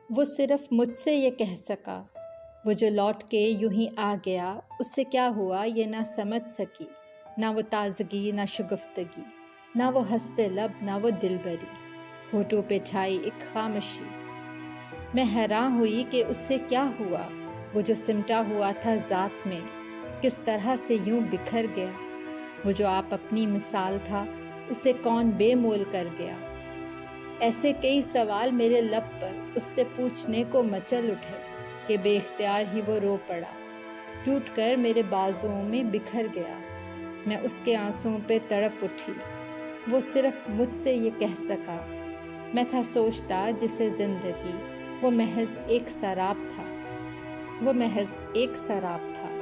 وہ صرف مجھ سے یہ کہہ سکا، وہ جو لوٹ کے یوں ہی آ گیا، اس سے کیا ہوا یہ نہ سمجھ سکی، نہ وہ تازگی نہ شگفتگی، نہ وہ ہنستے لب نہ وہ دل بری، ہونٹوں پہ چھائی ایک خاموشی۔ میں حیران ہوئی کہ اس سے کیا ہوا، وہ جو سمٹا ہوا تھا ذات میں، کس طرح سے یوں بکھر گیا، وہ جو آپ اپنی مثال تھا، اسے کون بے مول کر گیا۔ ایسے کئی سوال میرے لب پر اس سے پوچھنے کو مچل اٹھے کہ بے اختیار ہی وہ رو پڑا، ٹوٹ کر میرے بازوؤں میں بکھر گیا۔ میں اس کے آنسوؤں پہ تڑپ اٹھی، وہ صرف مجھ سے یہ کہہ سکا۔ میں تھا سوچتا جسے زندگی، وہ محض ایک سراب تھا، وہ محض ایک سراب تھا۔